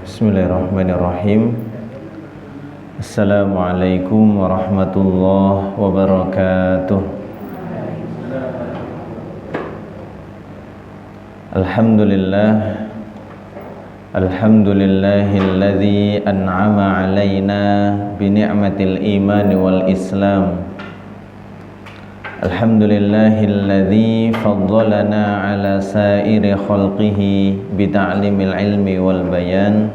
Bismillahirrahmanirrahim. Assalamualaikum warahmatullahi wabarakatuh. Alhamdulillahilladzi an'ama alaina bini'matil iman wal islam. Alhamdulillahilladzi faddalana ala sairi khalqihi bita'limil ilmi wal bayan.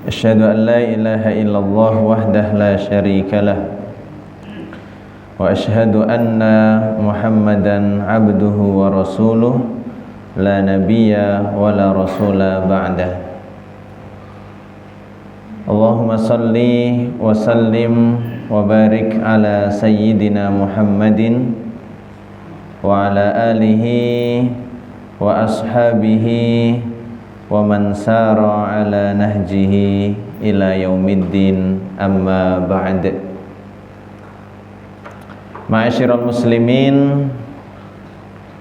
Asyhadu an la ilaha illallah wahdah la syarikalah wa asyhadu anna Muhammadan abduhu wa rasuluh la nabiyya wa la rasula ba'dah. Allahumma salli wa sallim wa barik ala sayyidina Muhammadin wa ala alihi wa ashabihi wa man sara ala nahjihi ila yaumiddin, amma ba'd. Ma'asyiral muslimin,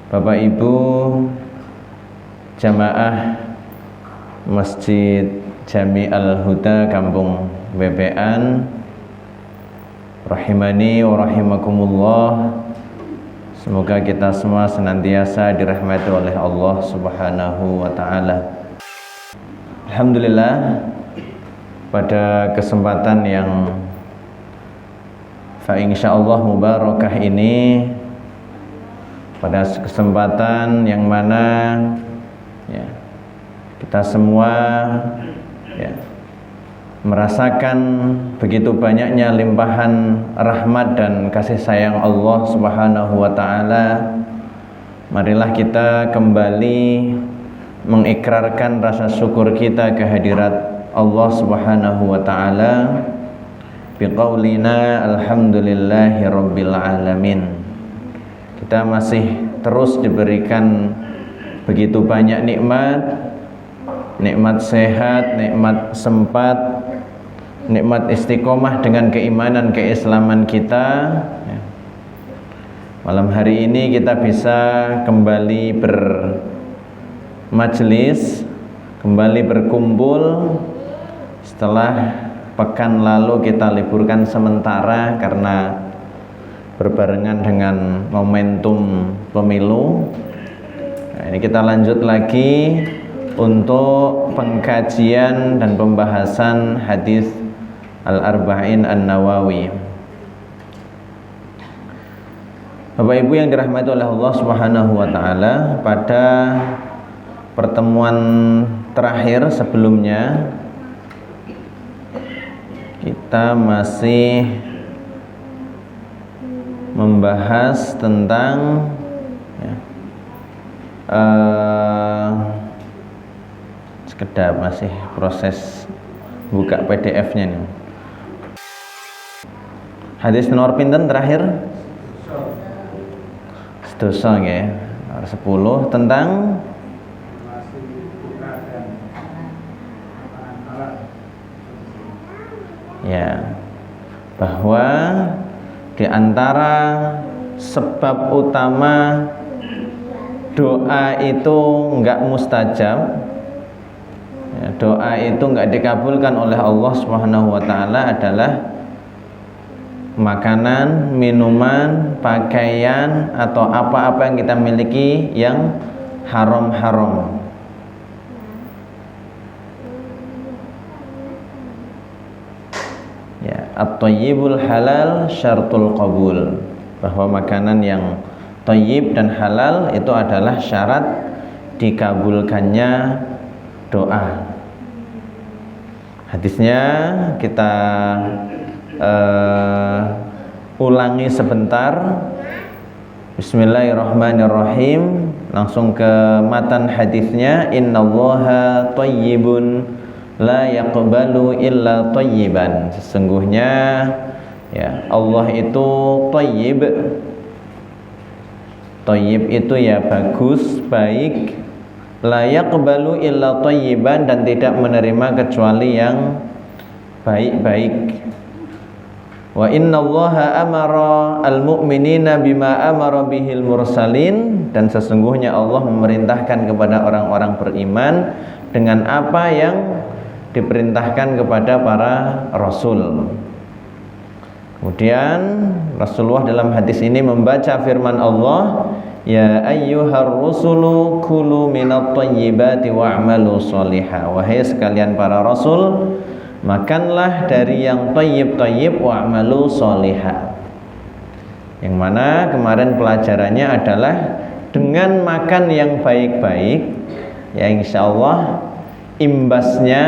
Bapak Ibu jamaah Masjid Jami Al-Huda Kampung Bebean, rahimani wa rahimakumullah. Semoga kita semua senantiasa dirahmati oleh Allah Subhanahu wa ta'ala. Alhamdulillah, pada kesempatan yang insyaallah mubarakah ini, pada kesempatan yang mana ya, kita semua merasakan begitu banyaknya limpahan rahmat dan kasih sayang Allah Subhanahu wa ta'ala, marilah kita kembali mengikrarkan rasa syukur kita kehadirat Allah Subhanahu wa ta'ala biqaulina alhamdulillahi rabbil alamin. Kita masih terus diberikan begitu banyak nikmat sehat, nikmat sempat, nikmat istiqomah dengan keimanan keislaman kita. Malam hari ini kita bisa kembali bermajlis, kembali berkumpul setelah pekan lalu kita liburkan sementara karena berbarengan dengan momentum pemilu. Nah, ini kita lanjut lagi untuk pengkajian dan pembahasan hadis Al-Arba'in An-Nawawi. Bapak Ibu yang dirahmati oleh Allah Subhanahu wa ta'ala, pada pertemuan terakhir sebelumnya kita masih membahas tentang sekedar masih proses buka PDF-nya nih. Hadis nomor pinten terakhir? Sedoso nggih. Nomor 10 tentang bahwa di antara sebab utama doa itu enggak mustajab, doa itu enggak dikabulkan oleh Allah Subhanahu wa ta'ala adalah makanan, minuman, pakaian atau apa-apa yang kita miliki yang haram-haram. At-thayyibul halal syartul qabul, bahwa makanan yang thayyib dan halal itu adalah syarat dikabulkannya doa. Hadisnya kita ulangi sebentar. Bismillahirrahmanirrahim. Langsung ke matan hadisnya. Innallaha thayyibun la yaqbalu illa thayyiban. Sesungguhnya Allah itu thayyib. Thayyib itu bagus, baik. La yaqbalu illa thayyiban, dan tidak menerima kecuali yang baik-baik. Wa innallaha amara al-mu'minina bima amara bihil mursalin, dan sesungguhnya Allah memerintahkan kepada orang-orang beriman dengan apa yang diperintahkan kepada para rasul. Kemudian Rasulullah dalam hadis ini membaca firman Allah, ya ayyuhar rusulu kulu minat thayyibati wa'malu sholiha. Wahai sekalian para rasul, makanlah dari yang thayyib-thayyib wa'malu sholiha. Yang mana kemarin pelajarannya adalah dengan makan yang baik-baik, ya insyaallah imbasnya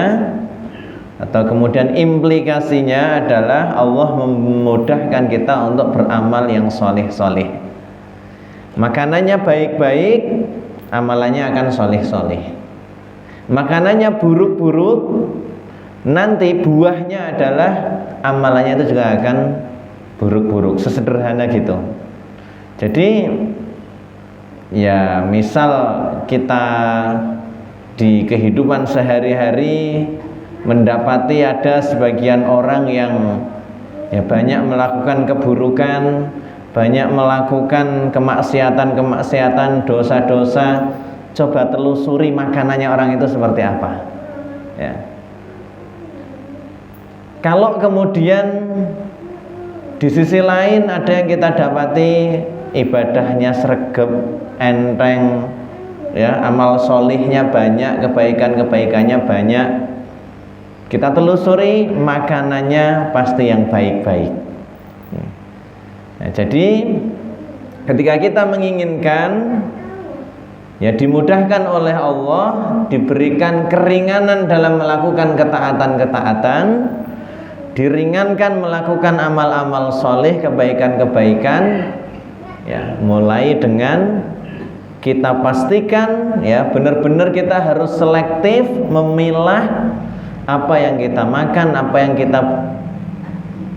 atau kemudian implikasinya adalah Allah memudahkan kita untuk beramal yang soleh-soleh. Makanannya baik-baik, amalannya akan soleh-soleh. Makanannya buruk-buruk, nanti buahnya adalah amalannya itu juga akan buruk-buruk. Sesederhana gitu. Jadi ya misal kita di kehidupan sehari-hari mendapati ada sebagian orang yang ya banyak melakukan keburukan, banyak melakukan kemaksiatan, dosa-dosa. Coba telusuri makanannya orang itu seperti apa, ya. Kalau kemudian di sisi lain ada yang kita dapati ibadahnya sregep, enteng, ya, amal solihnya banyak, kebaikannya banyak, kita telusuri makanannya pasti yang baik-baik. Nah, jadi ketika kita menginginkan ya dimudahkan oleh Allah, diberikan keringanan dalam melakukan ketaatan-ketaatan, diringankan melakukan amal-amal soleh, kebaikan-kebaikan, ya mulai dengan kita pastikan ya benar-benar kita harus selektif memilah apa yang kita makan, apa yang kita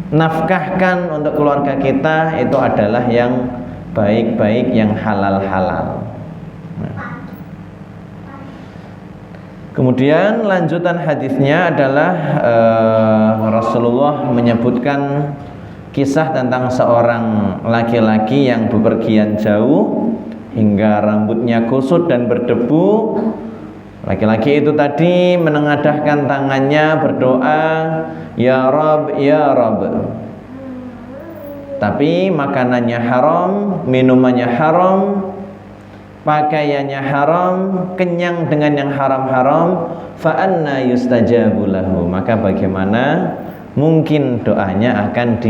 nafkahkan untuk keluarga kita itu adalah yang baik-baik, yang halal-halal. Kemudian lanjutan hadisnya adalah Rasulullah menyebutkan kisah tentang seorang laki-laki yang bepergian jauh hingga rambutnya kusut dan berdebu. Laki-laki itu tadi menengadahkan tangannya berdoa, ya Rabb, ya Rabb. Tapi makanannya haram, minumannya haram, pakaiannya haram, kenyang dengan yang haram-haram, fa anna yustajabu lahu. Maka bagaimana mungkin doanya akan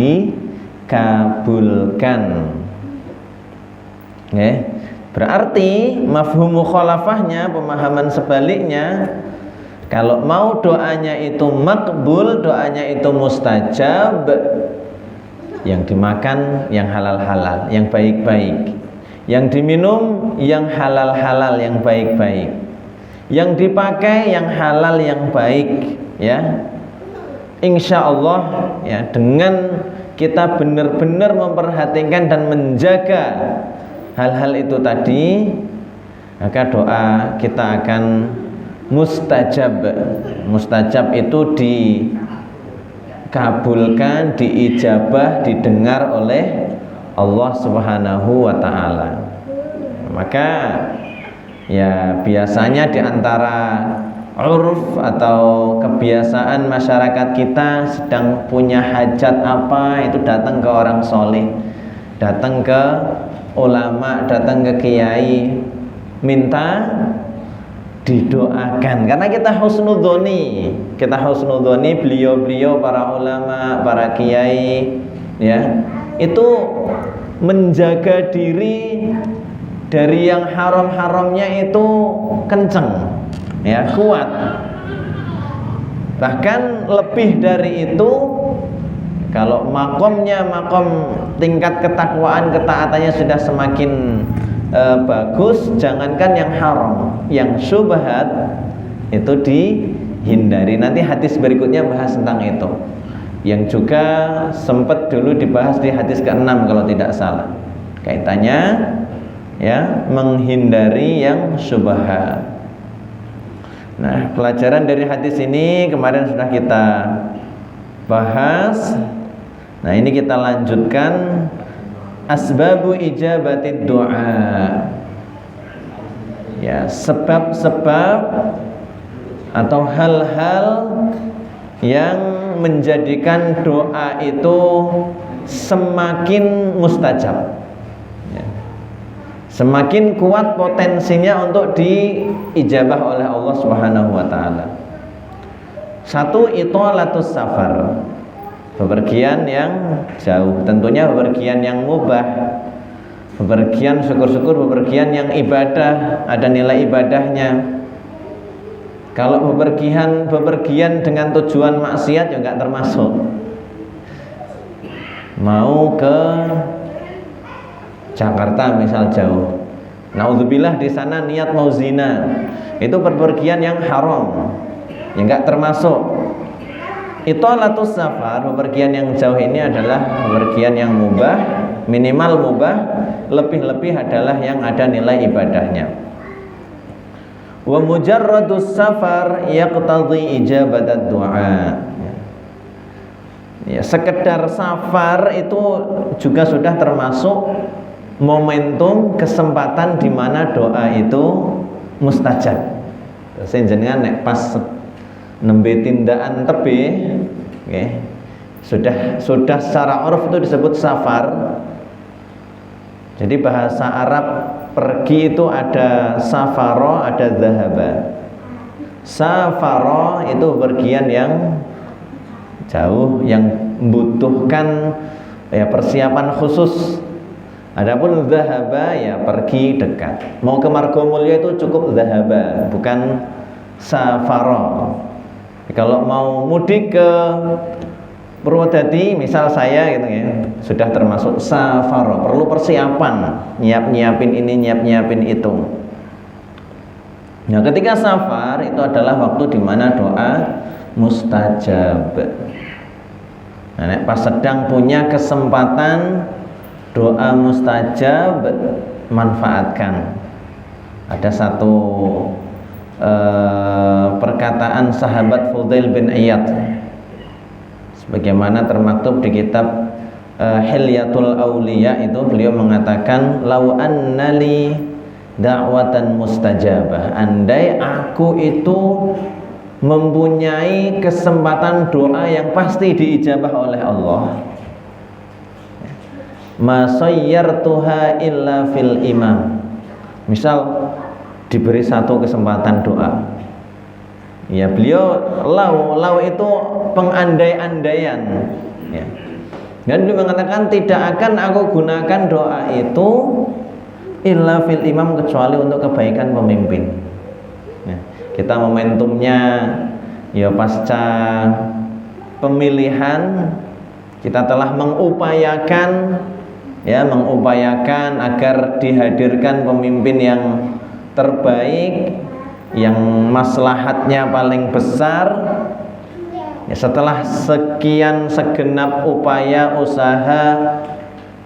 dikabulkan? Okay. Berarti mafhum mukhalafahnya, pemahaman sebaliknya, kalau mau doanya itu makbul, doanya itu mustajab, yang dimakan yang halal-halal, yang baik-baik, yang diminum yang halal-halal, yang baik-baik, yang dipakai yang halal, yang baik, ya. Insya Allah ya, dengan kita benar-benar memperhatikan dan menjaga hal-hal itu tadi, maka doa kita akan mustajab. Mustajab itu dikabulkan, diijabah, didengar oleh Allah Subhanahu wa ta'ala. Maka ya biasanya di antara uruf atau kebiasaan masyarakat kita sedang punya hajat apa, itu datang ke orang soleh, datang ke ulama, datang ke kiai, minta didoakan, karena kita husnudzoni beliau-beliau, para ulama, para kiai, ya, itu menjaga diri dari yang haram-haramnya itu kenceng, ya, kuat. Bahkan lebih dari itu, kalau makomnya makom tingkat ketakwaan, ketaatannya sudah semakin bagus, jangankan yang haram, yang syubhat itu dihindari. Nanti hadis berikutnya bahas tentang itu, yang juga sempat dulu dibahas di hadis ke-6 kalau tidak salah, kaitannya ya menghindari yang syubhat. Nah, pelajaran dari hadis ini kemarin sudah kita bahas. Nah, ini kita lanjutkan asbabu ijabatid doa. Ya, sebab-sebab atau hal-hal yang menjadikan doa itu semakin mustajab, ya. Semakin kuat potensinya untuk diijabah oleh Allah Subhanahu wa taala. Satu, itolatus safar, bepergian yang jauh, tentunya bepergian yang mubah, bepergian syukur-syukur, bepergian yang ibadah, ada nilai ibadahnya. Kalau bepergian dengan tujuan maksiat ya enggak termasuk. Mau ke Jakarta misal jauh, naudzubillah di sana niat mau zina, itu bepergian yang haram, ya enggak termasuk. Itolatus safar, bepergian yang jauh ini adalah bepergian yang mubah, minimal mubah, lebih-lebih adalah yang ada nilai ibadahnya. Wa mujarradus safar yaqtadhi ijabatat du'a. Ya, sekedar safar itu juga sudah termasuk momentum kesempatan di mana doa itu mustajab. Sing jenengan nek pas nembe tindakan tebe, okay, sudah secara uruf itu disebut safar. Jadi bahasa Arab pergi itu ada safaro, ada zahaba. Safaro itu pergian yang jauh, yang membutuhkan ya persiapan khusus. Adapun zahaba ya pergi dekat. Mau ke Margomulyo itu cukup zahaba, bukan safaro. Kalau mau mudik ke Purwodadi misal saya gitu ya, sudah termasuk safaro, perlu persiapan, nyiapin ini, nyiapin itu. Nah, ketika safar itu adalah waktu di mana doa mustajab. Nah, pas sedang punya kesempatan doa mustajab, manfaatkan. Ada satu perkataan sahabat Fudail bin Iyad, sebagaimana termaktub di kitab Hilyatul Auliya, itu beliau mengatakan, lau annali da'watan mustajabah, andai aku itu mempunyai kesempatan doa yang pasti diijabah oleh Allah, ma sayyartuha illa fil imam. Misal diberi satu kesempatan doa, ya beliau lau itu pengandai-andaian, ya. Dan beliau mengatakan tidak akan aku gunakan doa itu illa fil imam, kecuali untuk kebaikan pemimpin. Ya. Kita momentumnya ya pasca pemilihan, kita telah mengupayakan agar dihadirkan pemimpin yang terbaik, yang maslahatnya paling besar. Ya, setelah sekian segenap upaya usaha,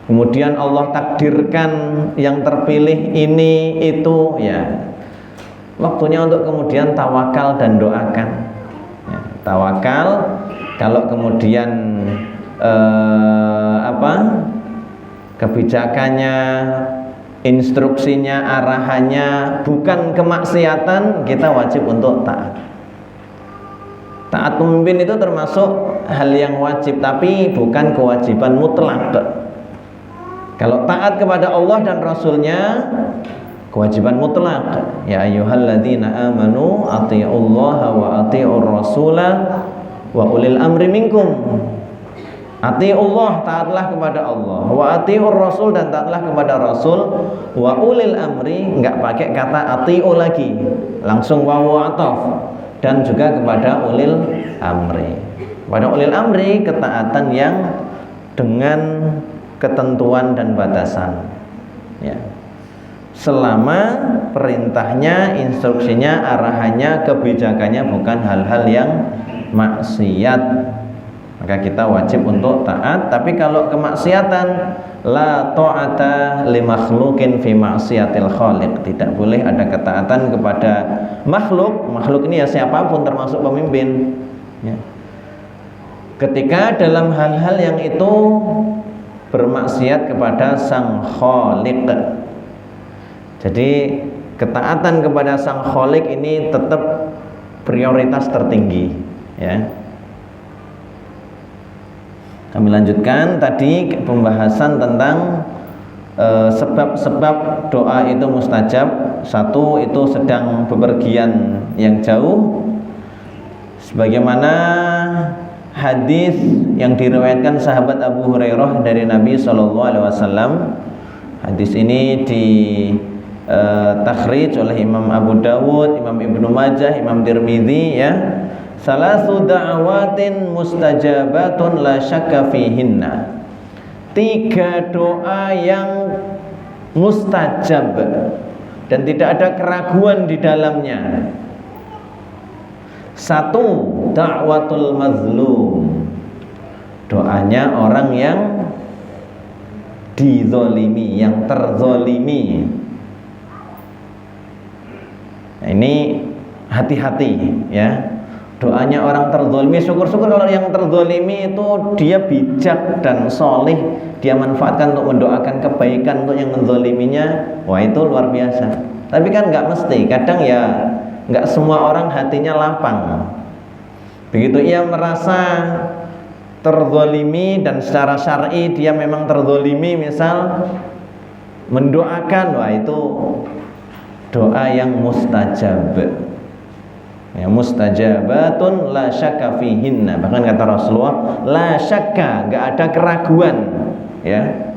kemudian Allah takdirkan yang terpilih ini itu, ya waktunya untuk kemudian tawakal dan doakan. Ya, tawakal, kalau kemudian kebijakannya, instruksinya, arahannya bukan kemaksiatan, kita wajib untuk taat. Taat pemimpin itu termasuk hal yang wajib, tapi bukan kewajiban mutlak. Kalau taat kepada Allah dan Rasulnya, kewajiban mutlak. Ya ayyuhalladzina amanu athi'ullaha wa athi'ur rasula wa ulil amri minkum. Ati'ullah, taatlah kepada Allah, wa ati'ur rasul, dan taatlah kepada Rasul, wa ulil amri, enggak pakai kata ati'u lagi, langsung wawu ataf, dan juga kepada ulil amri. Pada ulil amri ketaatan yang dengan ketentuan dan batasan, ya. Selama perintahnya, instruksinya, arahannya, kebijakannya bukan hal-hal yang maksiat, maka kita wajib untuk taat. Tapi kalau kemaksiatan, la ta'ata li makhluqin fi maksiatil khaliq, tidak boleh ada ketaatan kepada makhluk. Makhluk ini ya siapapun, termasuk pemimpin, ya. Ketika dalam hal-hal yang itu bermaksiat kepada sang khaliq. Jadi ketaatan kepada sang khaliq ini tetap prioritas tertinggi, ya. Kami lanjutkan tadi pembahasan tentang sebab-sebab doa itu mustajab. Satu, itu sedang bepergian yang jauh, sebagaimana hadis yang diriwayatkan sahabat Abu Hurairah dari Nabi SAW. Hadis ini di takhrij oleh Imam Abu Dawud, Imam Ibnu Majah, Imam Tirmidzi, ya. Salasu da'awatin mustajabatun la syakka fihinna. 3 doa yang mustajab dan tidak ada keraguan di dalamnya. 1, da'watul mazlum. Doanya orang yang dizolimi, yang terzolimi. Nah, ini hati-hati, ya. Doanya orang terzolimi, syukur-syukur kalau yang terzolimi itu dia bijak dan solih, dia manfaatkan untuk mendoakan kebaikan untuk yang menzoliminya. Wah, itu luar biasa. Tapi kan nggak mesti, kadang ya nggak semua orang hatinya lapang. Begitu ia merasa terzolimi dan secara syar'i dia memang terzolimi, misal mendoakan, wah itu doa yang mustajab, ya, mustajabatun la syakka fihinna. Bahkan kata Rasulullah, la syakka, nggak ada keraguan, ya.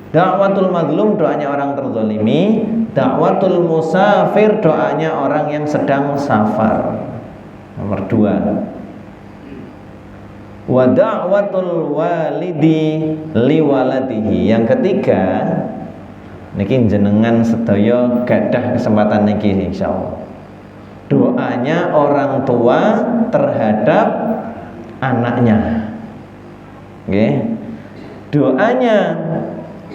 Da'watul mazlum, doanya orang terzolimi. Da'watul musafir, doanya orang yang sedang safar. Nomor 2. Wa da'watul walidi liwaladihi. Yang ketiga, niki jenengan sedaya gadah kesempatan niki insyaallah. Doanya orang tua terhadap anaknya. Nggih. Doanya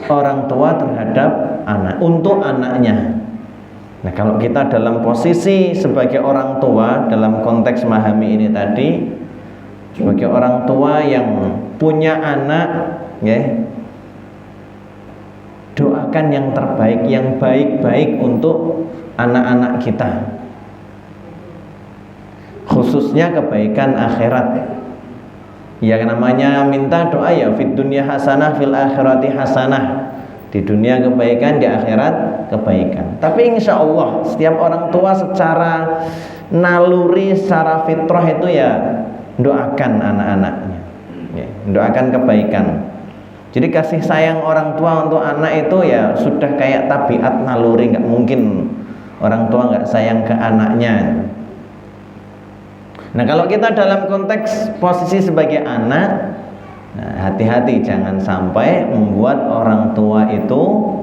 orang tua terhadap anak, untuk anaknya. Nah, kalau kita dalam posisi sebagai orang tua, dalam konteks memahami ini tadi, sebagai orang tua yang punya anak, ya, doakan yang terbaik, yang baik-baik untuk anak-anak kita, khususnya kebaikan akhirat. Ya, namanya minta doa ya fid dunya hasanah fil akhirati hasanah. Di dunia kebaikan, di akhirat kebaikan. Tapi insya Allah setiap orang tua secara naluri, secara fitrah itu ya doakan anak-anaknya, ya, doakan kebaikan. Jadi kasih sayang orang tua untuk anak itu ya sudah kayak tabiat naluri, nggak mungkin orang tua nggak sayang ke anaknya. Nah, kalau kita dalam konteks posisi sebagai anak, nah, hati-hati jangan sampai membuat orang tua itu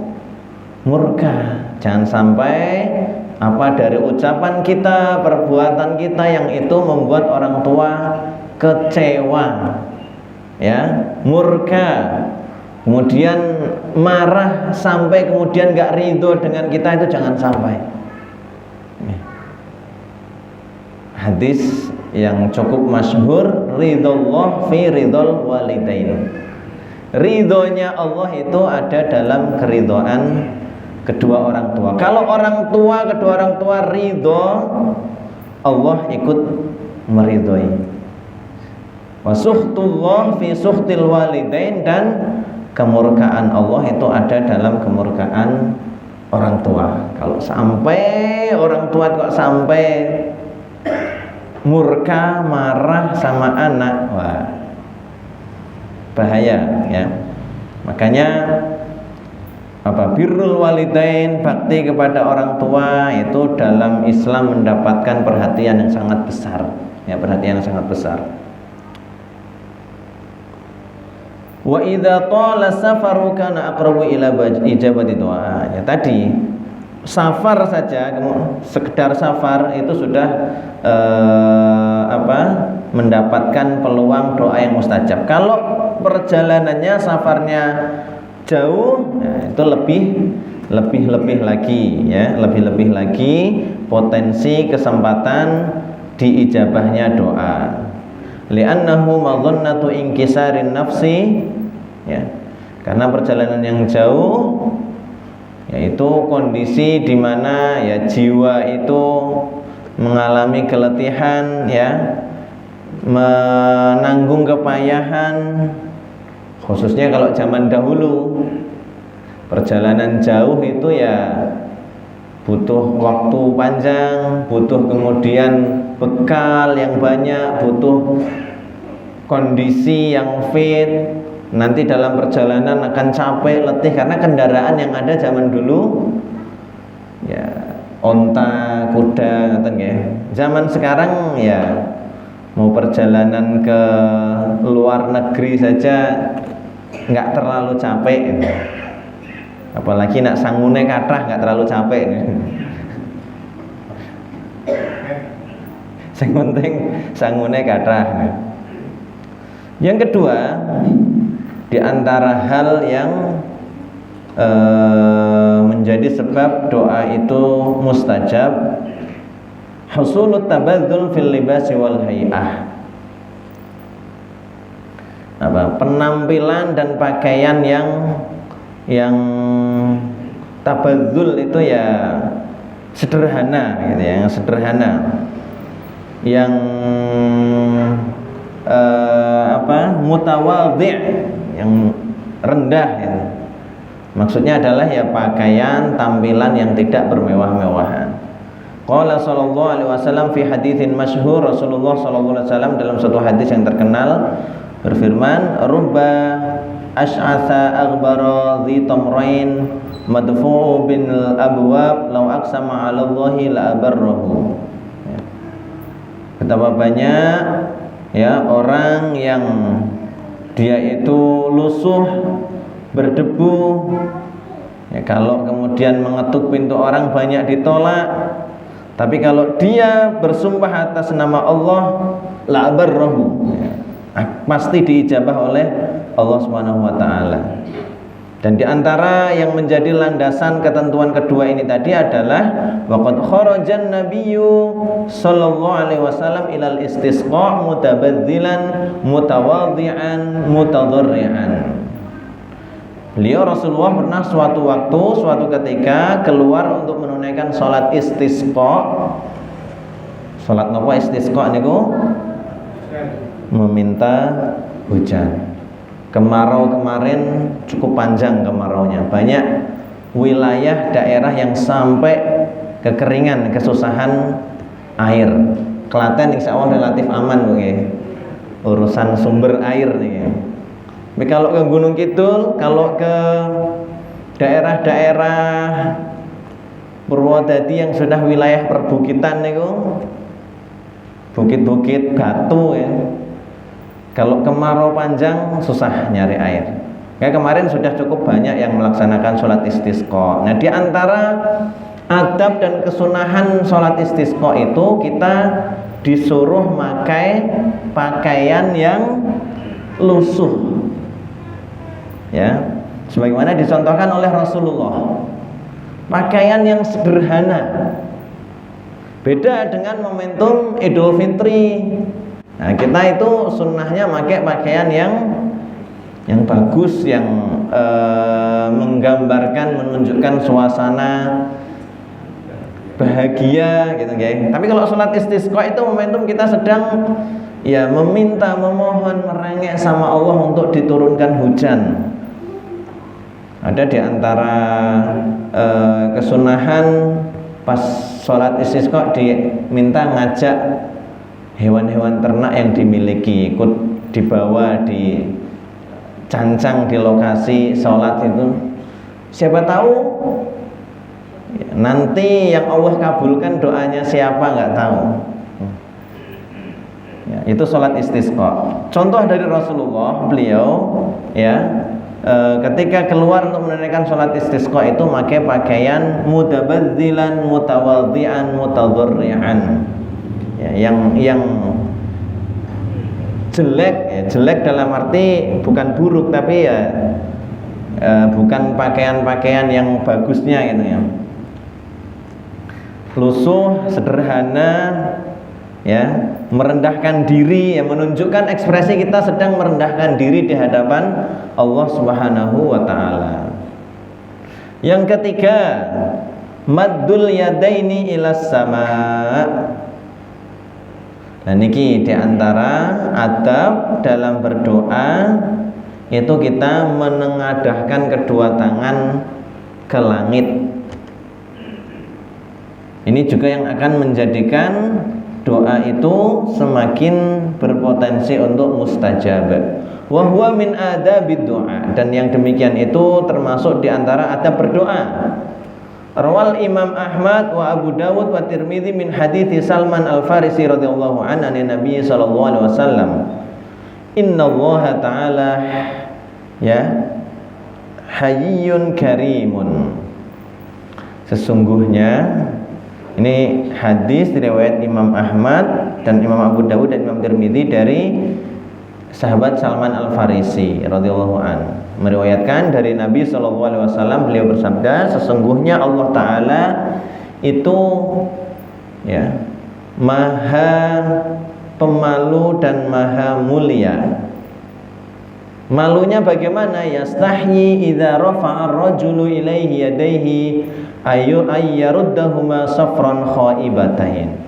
murka. Jangan sampai apa dari ucapan kita, perbuatan kita yang itu membuat orang tua kecewa, ya, murka, kemudian marah, sampai kemudian gak ridho dengan kita, itu jangan sampai. Hadis yang cukup masyhur, ridhollah fi ridhol walidain. Ridhonya Allah itu ada dalam keridhaan kedua orang tua. Kalau orang tua, kedua orang tua ridho, Allah ikut meridhoi. Wa suhtullah fi suhtil walidain, dan kemurkaan Allah itu ada dalam kemurkaan orang tua. Kalau sampai orang tua kok sampai murka, marah sama anak, wah bahaya, ya. Makanya apa, birrul walidain, bakti kepada orang tua itu dalam Islam mendapatkan perhatian yang sangat besar, ya, perhatian yang sangat besar. Wa idza tala safaru kana aqrabu ila ijabati doa. Ya, tadi safar saja, sekedar safar itu sudah mendapatkan peluang doa yang mustajab. Kalau perjalanannya, safarnya jauh, nah, itu lebih lagi, ya, lebih lagi potensi kesempatan diijabahnya doa. Li'annahu madhannatu inkisarin nafsi, ya, karena perjalanan yang jauh yaitu kondisi di mana ya jiwa itu mengalami keletihan, ya, menanggung kepayahan, khususnya kalau zaman dahulu perjalanan jauh itu ya butuh waktu panjang, butuh kemudian bekal yang banyak, butuh kondisi yang fit. Nanti dalam perjalanan akan capek, letih karena kendaraan yang ada zaman dulu ya onta, kuda, ngoten nggih. Zaman sekarang ya mau perjalanan ke luar negeri saja nggak terlalu capek. Apalagi nak sangune kathah nggak terlalu capek. Sing penting sangune kathah. Yang kedua, di antara hal yang menjadi sebab doa itu mustajab, husulut tabadzul fil libasi wal hay'ah. Penampilan dan pakaian yang tabadzul itu ya sederhana gitu ya, yang sederhana, yang mutawadhi', yang rendah gitu. Maksudnya adalah ya pakaian, tampilan yang tidak bermewah-mewahan. Qala sallallahu alaihi wasallam fi haditsin masyhur, Rasulullah sallallahu alaihi wasallam dalam satu hadis yang terkenal berfirman, rubba ash'atha aghbara dhi tamrain madfu'u bin abwab law aqsama 'ala Allahi la abarrahu. Betapa banyak ya orang yang dia itu lusuh, berdebu, ya, kalau kemudian mengetuk pintu orang banyak ditolak, tapi kalau dia bersumpah atas nama Allah la abarrahu, ya, pasti diijabah oleh Allah Subhanahu wa taala. Dan di antara yang menjadi landasan ketentuan kedua ini tadi adalah waqad kharajan nabiyyu sallallahu alaihi wasallam ilal istisqa mutabadzilan mutawadhi'an mutadharri'an. Beliau Rasulullah pernah suatu waktu, suatu ketika keluar untuk menunaikan salat istisqa. Salat napa istisqa niku? Meminta hujan. Kemarau kemarin cukup panjang kemaraunya, banyak wilayah daerah yang sampai kekeringan, kesusahan air. Klaten insya Allah relatif aman okay, urusan sumber air nih. Tapi kalau ke Gunung Kidul, kalau ke daerah-daerah Purwodadi yang sudah wilayah perbukitan nih, bukit-bukit batu ya. Kalau kemarau panjang susah nyari air. Kayak kemarin sudah cukup banyak yang melaksanakan sholat istisqa. Nah, di antara adab dan kesunahan sholat istisqa itu kita disuruh memakai pakaian yang lusuh. Ya, sebagaimana dicontohkan oleh Rasulullah. Pakaian yang sederhana. Beda dengan momentum Idul Fitri. Nah, kita itu sunnahnya pakai pakaian yang bagus, yang menggambarkan, menunjukkan suasana bahagia gitu guys. Tapi kalau sholat istisqa itu momentum kita sedang ya meminta, memohon, merengek sama Allah untuk diturunkan hujan. Ada di antara kesunahan pas sholat istisqa diminta ngajak hewan-hewan ternak yang dimiliki ikut dibawa, dicancang di lokasi sholat itu. Siapa tahu ya, nanti yang Allah kabulkan doanya siapa nggak tahu. Ya, itu sholat istisqa. Contoh dari Rasulullah, beliau ya ketika keluar untuk menunaikan sholat istisqa itu pakai pakaian mutabadzilan, mutawadhi'an, mutadharri'an. Ya, yang jelek, ya, jelek dalam arti bukan buruk tapi ya bukan pakaian-pakaian yang bagusnya gitu ya. Lusuh, sederhana, ya, merendahkan diri, ya, menunjukkan ekspresi kita sedang merendahkan diri di hadapan Allah Subhanahu wa taala. Yang ketiga, maddul yadaini ilas sama. Nah niki diantara adab dalam berdoa itu kita menengadahkan kedua tangan ke langit. Ini juga yang akan menjadikan doa itu semakin berpotensi untuk mustajab. Wa huwa min adabid doa, dan yang demikian itu termasuk diantara adab berdoa. Rawal Imam Ahmad wa Abu Dawud wa Tirmidzi min hadithi Salman Al-Farisi radhiyallahu anhu an Nabi sallallahu alaihi wasallam. Inna Allah ta'ala ya hayyun karimun. Sesungguhnya ini hadis riwayat Imam Ahmad dan Imam Abu Dawud dan Imam Tirmidzi dari sahabat Salman Al-Farisi radhiyallahu anhu meriwayatkan dari Nabi sallallahu alaihi wasallam, beliau bersabda, sesungguhnya Allah taala itu ya maha pemalu dan maha mulia. Malunya bagaimana? Yastahyi idza rafa'a ar-rajulu ilaihi yadayhi ayyaruddahuma safran khaibatain.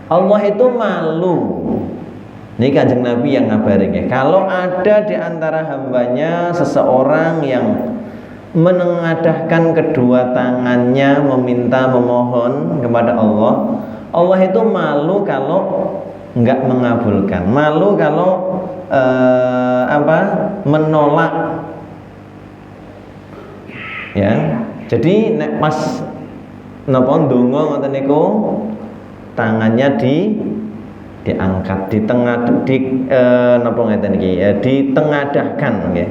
Allah itu malu. Ini Kanjeng Nabi yang ngabarin ya. Kalau ada di antara hambanya seseorang yang menengadahkan kedua tangannya meminta memohon kepada Allah, Allah itu malu kalau enggak mengabulkan, malu kalau menolak. Ya. Jadi nek pas napa ndonga ngoten niku tangannya diangkat ditengadahkan nggih.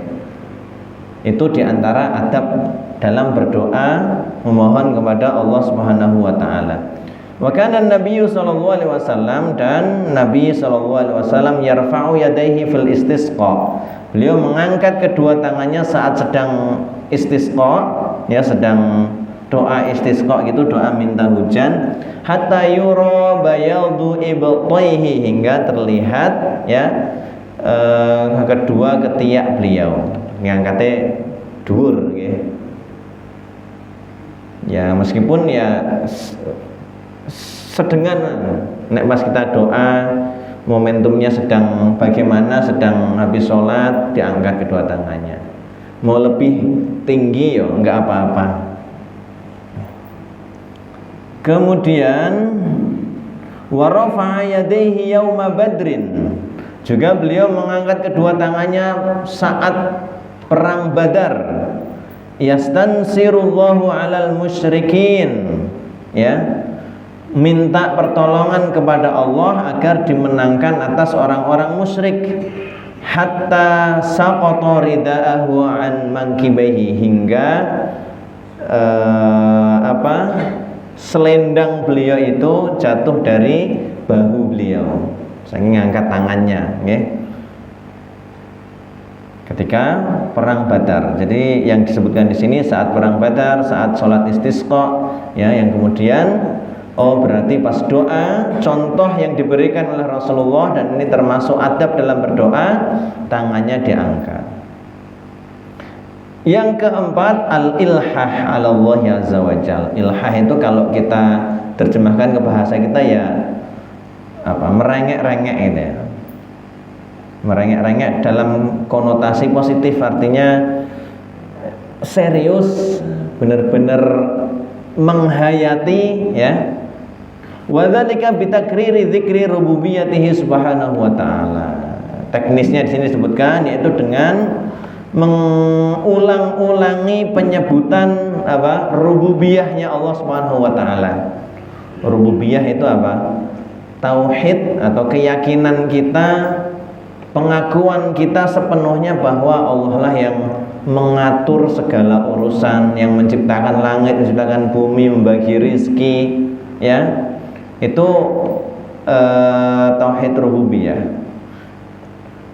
Itu diantara adab dalam berdoa memohon kepada Allah Subhanahu wa taala. Wa kana Nabi sallallahu alaihi wasallam, dan Nabi sallallahu alaihi wasallam yarfa'u yadayhi fil istisqa. Beliau mengangkat kedua tangannya saat sedang istisqa, ya sedang doa istisqa gitu, doa minta hujan, hatta yura bayadu ibtaihi, hingga terlihat ya kedua ketiak beliau ngangkate dhuwur nggih. Ya meskipun ya sedengan nek pas kita doa momentumnya sedang bagaimana, sedang habis sholat diangkat kedua tangannya. Mau lebih tinggi ya enggak apa-apa. Kemudian wa rafa'a yadayhi yauma badrin, juga beliau mengangkat kedua tangannya saat perang Badar. Yastansirullahu 'alal musyrikin, ya, minta pertolongan kepada Allah agar dimenangkan atas orang-orang musyrik. Hatta saqata ridaahu an mankibaihi, hingga selendang beliau itu jatuh dari bahu beliau saking ngangkat tangannya nggih. Ketika perang Badar. Jadi yang disebutkan di sini saat perang Badar, saat sholat istisqa, ya, yang kemudian berarti pas doa, contoh yang diberikan oleh Rasulullah, dan ini termasuk adab dalam berdoa, tangannya diangkat. Yang keempat, al-ilhah 'ala Allah azza wajal. Ilhah itu kalau kita terjemahkan ke bahasa kita ya merengek-rengek gitu ya. Merengek-rengek dalam konotasi positif, artinya serius, benar-benar menghayati, ya. Wa dzalika bi takriri dzikri rububiyyatihi subhanahu wa ta'ala. Teknisnya di sini disebutkan yaitu dengan mengulang-ulangi penyebutan rububiyahnya Allah Subhanahu wa taala. Rububiyah itu apa? Tauhid atau keyakinan kita, pengakuan kita sepenuhnya bahwa Allah lah yang mengatur segala urusan, yang menciptakan langit, menciptakan bumi, membagi rizki, ya. Itu tauhid rububiyah.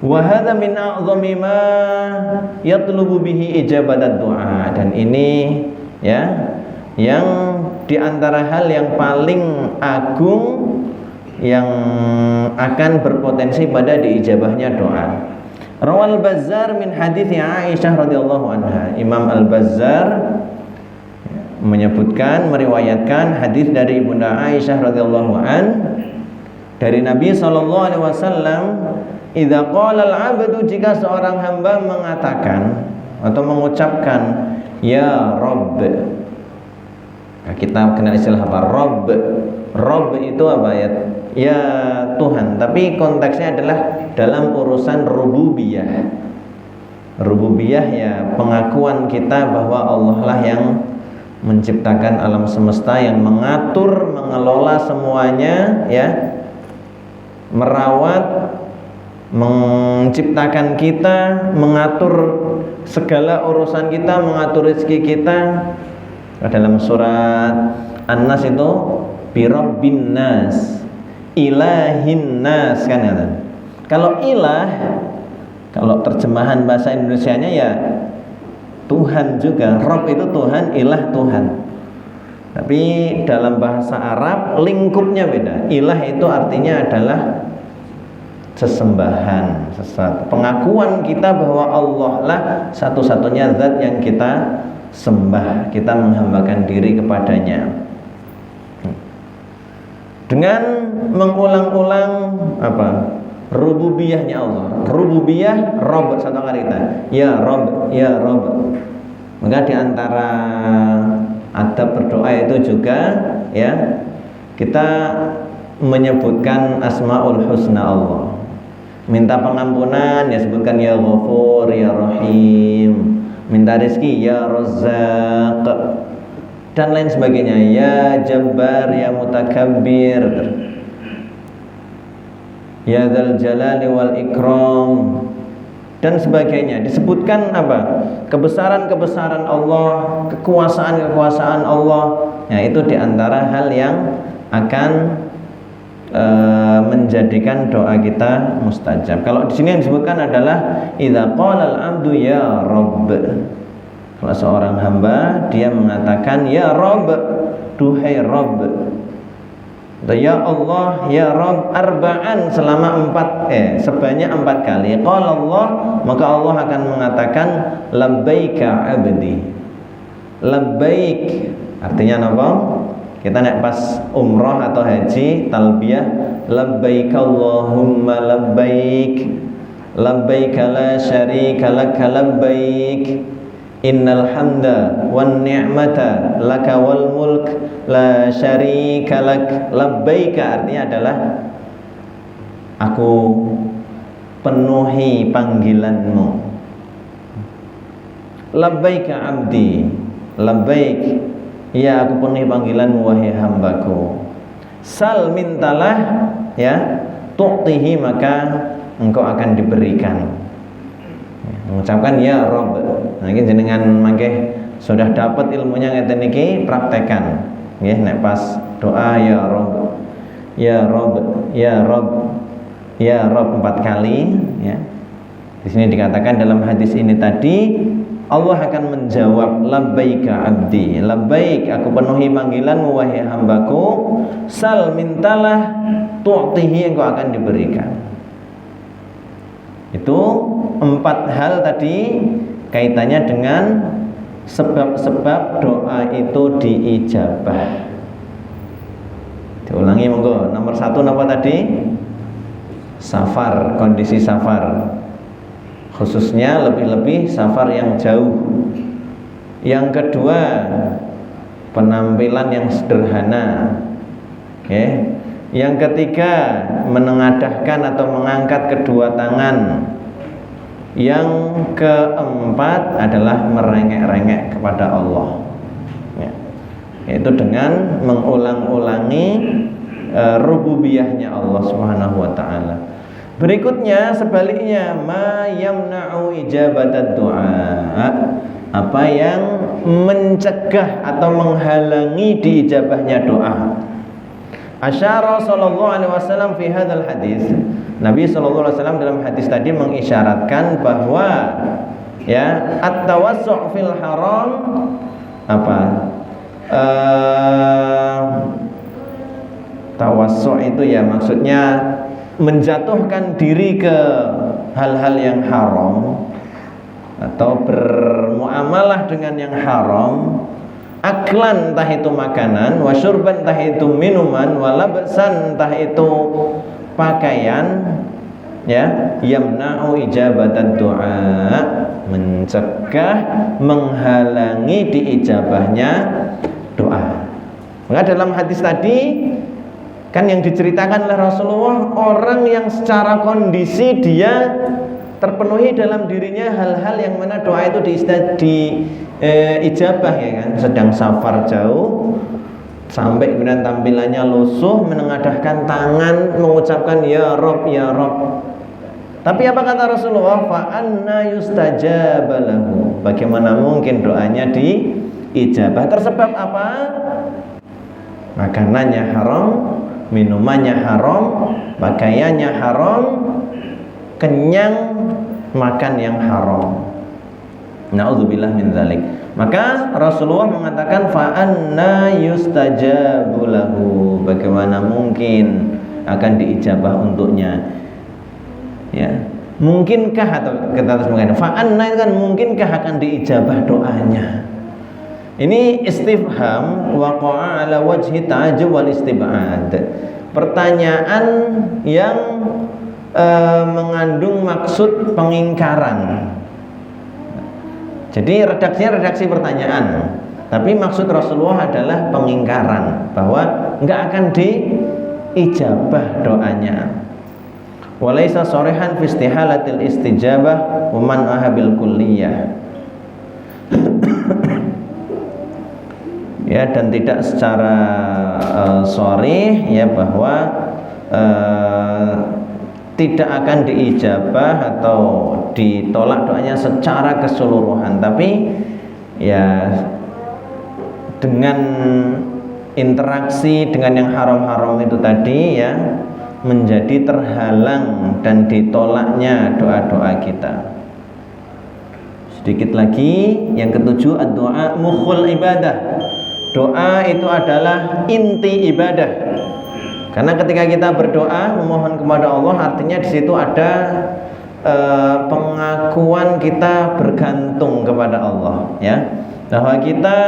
Wa hadza min a'zami ma yatlubu bihi ijabatat du'a, dan ini ya yang diantara hal yang paling agung yang akan berpotensi pada diijabahnya doa. Rawal Bazzar min hadithi Aisyah radhiyallahu anha. Imam Al-Bazzar menyebutkan, meriwayatkan hadis dari Ibunda Aisyah radhiyallahu an, dari Nabi sallallahu alaihi wasallam, idza qala al-'abdu, jika seorang hamba mengatakan atau mengucapkan ya Rabb. Nah, kita kenal istilah apa? Rabb. Rabb itu apa ya? Ya Tuhan, tapi konteksnya adalah dalam urusan rububiyah. Rububiyah ya pengakuan kita bahwa Allah lah yang menciptakan alam semesta, yang mengatur, mengelola semuanya, ya, merawat, menciptakan kita, mengatur segala urusan kita, mengatur rezeki kita. Dalam surat An-Nas itu birabbin nas, ilahin nas, kan ya. Kalau ilah, kalau terjemahan bahasa Indonesianya ya Tuhan juga. Rabb itu Tuhan, ilah Tuhan. Tapi dalam bahasa Arab lingkupnya beda. Ilah itu artinya adalah sesembahan, sesuatu pengakuan kita bahwa Allah lah satu-satunya zat yang kita sembah, kita menghambakan diri kepadanya. Dengan mengulang-ulang apa? Rububiyahnya Allah. Rububiyah Rabb, satu kali kita. Ya Rabb, ya Rabb. Maka di antara adab berdoa itu juga ya kita menyebutkan Asmaul Husna Allah. Minta pengampunan ya sebutkan ya Ghafur, ya Rahim. Minta rezeki ya Razzaq dan lain sebagainya, ya Jabbar, ya Mutakabbir, ya Dzal Jalali wal Ikram dan sebagainya. Disebutkan apa? Kebesaran-kebesaran Allah, kekuasaan-kekuasaan Allah. Nah, itu diantara hal yang akan menjadikan doa kita mustajab. Kalau di sini yang disebutkan adalah idza qala al-'abdu ya Rabb. Kalau seorang hamba dia mengatakan ya Rabb, duhai Rabb. Ya Allah, ya Rabb, arba'an, selama sebanyak 4 kali. Qala Allah, maka Allah akan mengatakan labbaika 'abdi. Labbaik artinya apa? Kita naik pas umroh atau haji talbiyah, labbaik Allahumma labbaik, labbaik la syarika laka labbaik, innal hamda wan ni'mata laka wal mulk la syarika lak. Labbaik artinya adalah aku penuhi panggilanmu. Labbaik abdi, labbaik, ya aku penuhi panggilanmu wahai hambaku. Sal, mintalah, ya, tu'tihi, maka engkau akan diberikan. Mengucapkan ya Rabb. Nah ini jenengan mangke sudah dapat ilmunya ngeten iki, praktekan. Nggih nek pas doa ya Rabb. Ya Rabb, ya Rabb, ya Rabb 4 kali, ya. Di sini dikatakan dalam hadis ini tadi Allah akan menjawab labbaika abdi, labbaik, aku penuhi panggilanmu wahai hambaku. Sal, mintalah, tu'tihi, engkau akan diberikan. Itu 4 hal tadi kaitannya dengan sebab-sebab doa itu diijabah. Diulangi monggo. Nomor 1 apa tadi? Safar, kondisi safar. Khususnya lebih-lebih safar yang jauh. Yang kedua, penampilan yang sederhana. Okay. Yang ketiga, menengadahkan atau mengangkat kedua tangan. Yang keempat adalah merengek-rengek kepada Allah, ya. Yaitu dengan mengulang-ulangi rububiyahnya Allah Subhanahu wa ta'ala. Berikutnya sebaliknya, ma yamna'u ijabatad du'a, apa yang mencegah atau menghalangi diijabahnya doa. Asyara sallallahu alaihi wasallam fi hadzal hadis. Nabi sallallahu alaihi wasallam dalam hadis tadi mengisyaratkan bahwa ya at-tawassu' fil haram apa? Tawassu' itu ya maksudnya menjatuhkan diri ke hal-hal yang haram atau bermuamalah dengan yang haram, aklan entah itu makanan, wa syurban entah itu minuman, wa labsan entah itu pakaian, ya, yamna'u ijabatad du'a, mencegah, menghalangi diijabahnya doa. Maka dalam hadis tadi kan yang diceritakan oleh Rasulullah, orang yang secara kondisi dia terpenuhi dalam dirinya hal-hal yang mana doa itu ijabah, ya kan, sedang safar jauh sampai kemudian tampilannya lusuh, menengadahkan tangan mengucapkan ya Rob ya Rob. Tapi apa kata Rasulullah? Fa anna yustajabalahu, bagaimana mungkin doanya diijabah? Tersebab apa? Makanannya haram, minumannya haram, pakaiannya haram, kenyang, makan yang haram. Na'udzubillah min dzalik. Maka Rasulullah mengatakan fa anna yustajabu lahu, bagaimana mungkin akan diijabah untuknya, ya. Mungkinkah, atau kita harus mengatakan fa anna itu kan mungkinkah akan diijabah doanya. Ini istifham waqa'a ala wajhi ta'ajjub wal istib'ad. Pertanyaan yang mengandung maksud pengingkaran. Jadi redaksinya redaksi pertanyaan, tapi maksud Rasulullah adalah pengingkaran, bahwa enggak akan diijabah doanya. Walaysa sharihan fi istihalatil istijabah wa man ahabil kulliyah. Ya, dan tidak secara sharih, ya, bahwa tidak akan diijabah atau ditolak doanya secara keseluruhan, tapi ya dengan interaksi dengan yang haram-haram itu tadi, ya, menjadi terhalang dan ditolaknya doa-doa kita. Sedikit lagi, yang ketujuh, ad-du'a mukhul ibadah. Doa itu adalah inti ibadah. Karena ketika kita berdoa memohon kepada Allah, artinya di situ ada pengakuan kita bergantung kepada Allah, ya. Bahwa kita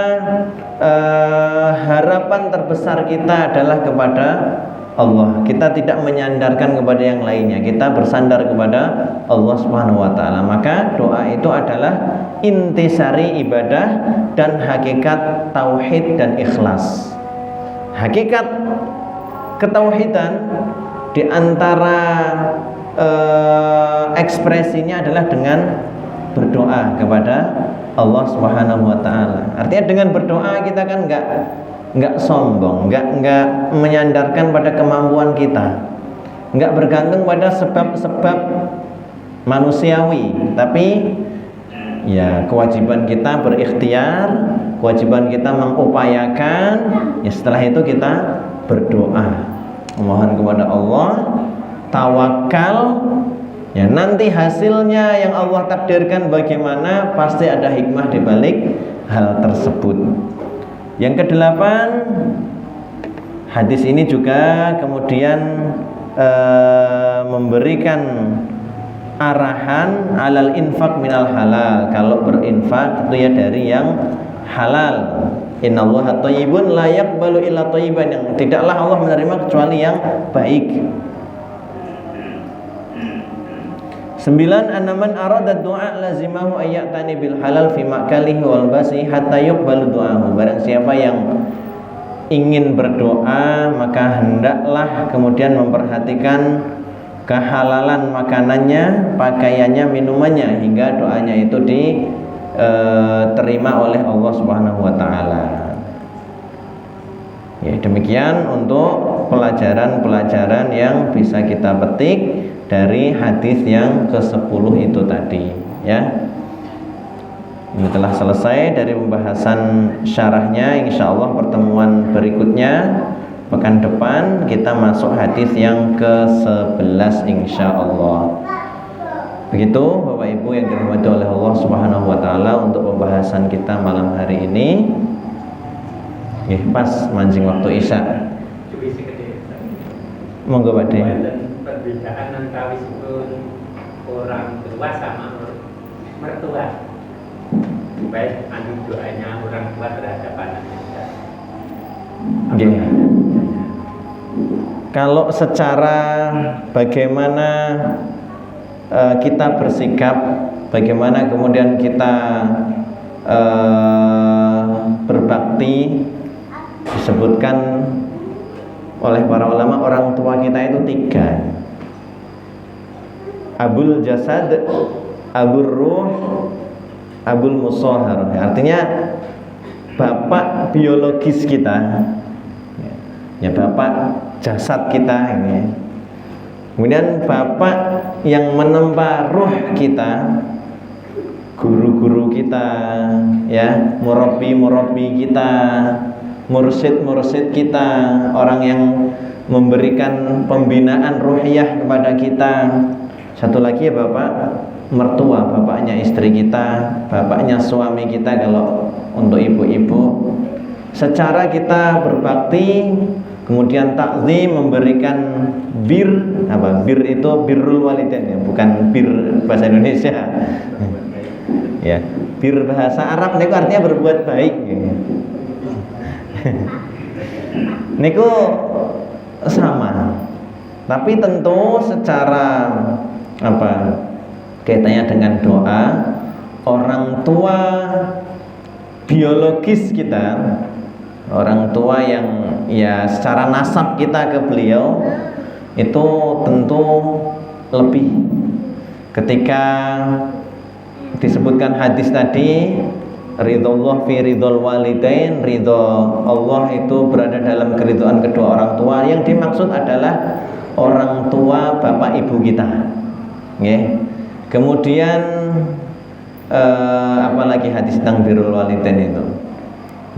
harapan terbesar kita adalah kepada Allah. Kita tidak menyandarkan kepada yang lainnya. Kita bersandar kepada Allah Subhanahu wa taala. Maka doa itu adalah intisari ibadah dan hakikat tauhid dan ikhlas. Hakikat ketauhidan di antara ekspresinya adalah dengan berdoa kepada Allah Subhanahu wa taala. Artinya dengan berdoa kita kan enggak sombong, enggak menyandarkan pada kemampuan kita, enggak bergantung pada sebab-sebab manusiawi, tapi ya kewajiban kita berikhtiar, kewajiban kita mengupayakan, ya setelah itu kita berdoa, memohon kepada Allah, tawakal, ya nanti hasilnya yang Allah takdirkan bagaimana, pasti ada hikmah di balik hal tersebut. Yang kedelapan, hadis ini juga kemudian memberikan arahan alal infak minal halal. Kalau berinfak itu ya dari yang halal. Innallaha thayyibun la yaqbalu illa thayyiban, yang tidaklah Allah menerima kecuali yang baik. 9, annaman arada du'a lazimahu ayyatani bil halal fi ma'kalihi wal basi hatta yuqbalu du'ahu. Barang siapa yang ingin berdoa, maka hendaklah kemudian memperhatikan kehalalan makanannya, pakaiannya, minumannya, hingga doanya itu diterima oleh Allah Subhanahu wa taala. Ya, demikian untuk pelajaran-pelajaran yang bisa kita petik dari hadis yang ke-10 itu tadi, ya. Ini telah selesai dari pembahasan syarahnya. Insyaallah pertemuan berikutnya pekan depan kita masuk hadis yang ke-11 insyaallah. Begitu Bapak Ibu yang dirahmati oleh Allah Subhanahu wa taala untuk pembahasan kita malam hari ini. Pas mancing waktu Isya. Monggo Pak De. Perbedaan antara orang tua sama mertua. baik anu doanya orang tua terhadap anaknya. Nggih. Kalau secara bagaimana kita bersikap, bagaimana kemudian kita berbakti, disebutkan oleh para ulama orang tua kita itu 3. Abul jasad, abul ruh, abul musahhar. Artinya bapak biologis kita, ya bapak jasad kita ini. Kemudian bapak yang menempa ruh kita, guru-guru kita, ya, murabi kita, mursyid kita, orang yang memberikan pembinaan ruhiyah kepada kita. Satu lagi ya bapak mertua, bapaknya istri kita, bapaknya suami kita kalau untuk ibu-ibu. Secara kita berbakti, kemudian takzim, memberikan bir, apa? Bir itu birrul walidain ya, bukan bir bahasa Indonesia. Ya, bir bahasa Arab niku artinya berbuat baik. Niku sama. Tapi tentu secara kaitannya dengan doa, orang tua biologis kita, orang tua yang ya secara nasab kita ke beliau itu tentu lebih. Ketika disebutkan hadis tadi, ridhollah fi ridhol walidain, ridho Allah itu berada dalam keridhaan kedua orang tua. Yang dimaksud adalah orang tua bapak ibu kita. Kemudian apalagi hadis tentang birrul walidain itu.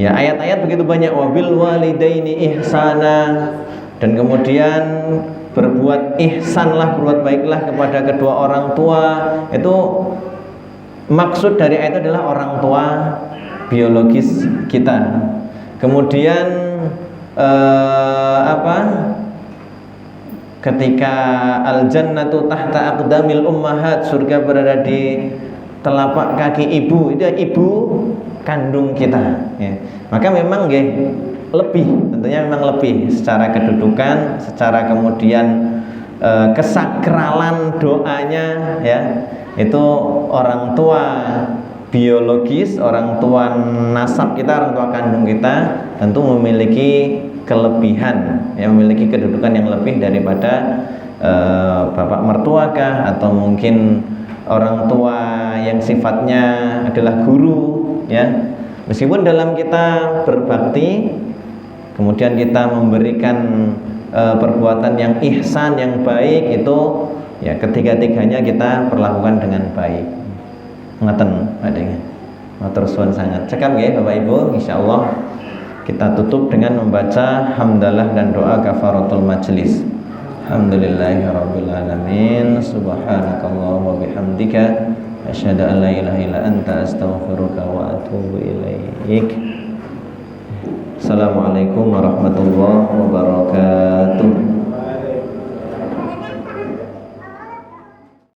Ya, ayat-ayat begitu banyak, wabil walidaini ihsana, dan kemudian berbuat ihsanlah, berbuat baiklah kepada kedua orang tua. Itu maksud dari ayat itu adalah orang tua biologis kita. Kemudian ketika al-jannatu tahta aqdamil ummahat, surga berada di telapak kaki ibu, itu ibu kandung kita, ya. Maka memang lebih, tentunya memang lebih secara kedudukan, secara kemudian kesakralan doanya, ya, itu orang tua biologis, orang tua nasab kita, orang tua kandung kita tentu memiliki kelebihan, ya, memiliki kedudukan yang lebih daripada bapak mertua kah, atau mungkin orang tua yang sifatnya adalah guru, ya. Meskipun dalam kita berbakti, kemudian kita memberikan perbuatan yang ihsan, yang baik, itu ya ketiga-tiganya kita perlakukan dengan baik. Ngaten adanya. Matur suwun sangat. Cekap nggih Bapak Ibu, insyaallah kita tutup dengan membaca hamdalah dan doa kafaratul majlis. Alhamdulillahirabbil alamin. Subhanakallahumma wa bihamdika asyhadu an la ilaha illa anta astaghfiruka wa atubu ilaik. Assalamualaikum warahmatullahi wabarakatuh.